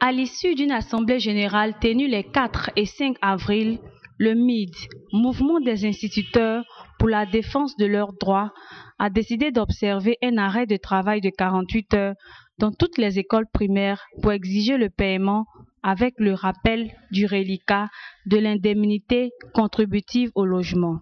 À l'issue d'une assemblée générale tenue les 4 et 5 avril, le MID, Mouvement des instituteurs pour la défense de leurs droits, a décidé d'observer un arrêt de travail de 48 heures dans toutes les écoles primaires pour exiger le paiement avec le rappel du reliquat de l'indemnité contributive au logement.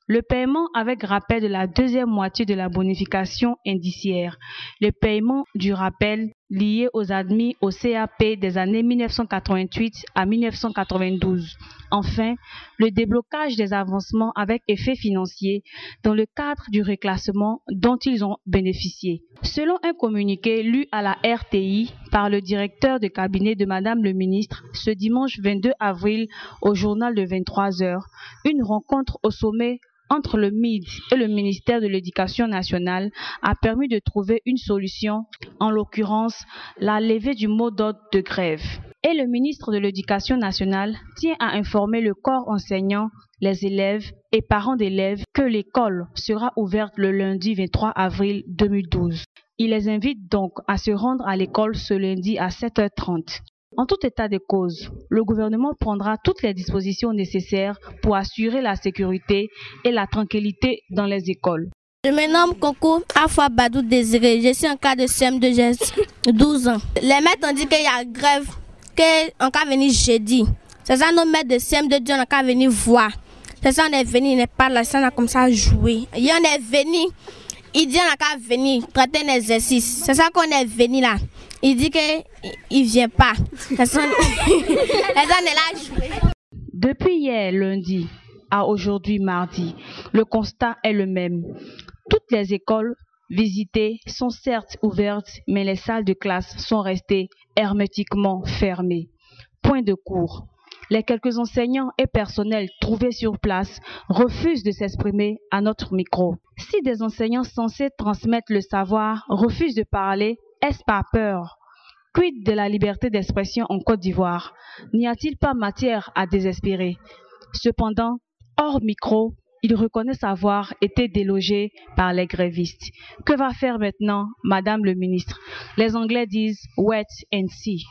Le paiement avec rappel de la deuxième moitié de la bonification indiciaire, le paiement du rappel lié aux admis au CAP des années 1988 à 1992. Enfin, le déblocage des avancements avec effet financier dans le cadre du reclassement dont ils ont bénéficié. Selon un communiqué lu à la RTI par le directeur de cabinet de Madame le ministre ce dimanche 22 avril au journal de 23 heures, une rencontre au sommet entre le MID et le ministère de l'Éducation nationale a permis de trouver une solution, en l'occurrence la levée du mot d'ordre de grève. Et le ministre de l'Éducation nationale tient à informer le corps enseignant, les élèves et parents d'élèves que l'école sera ouverte le lundi 23 avril 2012. Il les invite donc à se rendre à l'école ce lundi à 7h30. En tout état de cause, le gouvernement prendra toutes les dispositions nécessaires pour assurer la sécurité et la tranquillité dans les écoles. Je me nomme Coco Afwa Badou Désiré. Je suis en cas de CM2, j'ai 12 ans. Les maîtres ont dit qu'il y a grève, qu'on va venir jeudi. C'est ça, nos maîtres de CM2 disent qu'on va venir voir. C'est ça, on est venu, il n'est pas là, ça, on a comme ça joué. Et on est venu, il dit qu'on va venir traiter un exercice. C'est ça qu'on est venu là. Il dit qu'il ne vient pas. C'est ça, on est là joué. Depuis hier lundi à aujourd'hui mardi, le constat est le même. Toutes les écoles visitées sont certes ouvertes, mais les salles de classe sont restées hermétiquement fermées. Point de cours. Les quelques enseignants et personnels trouvés sur place refusent de s'exprimer à notre micro. Si des enseignants censés transmettre le savoir refusent de parler, est-ce par peur? Quid de la liberté d'expression en Côte d'Ivoire? N'y a-t-il pas matière à désespérer? Cependant, hors micro, il reconnaît avoir été délogé par les grévistes. Que va faire maintenant Madame le ministre? Les Anglais disent « wait and see ».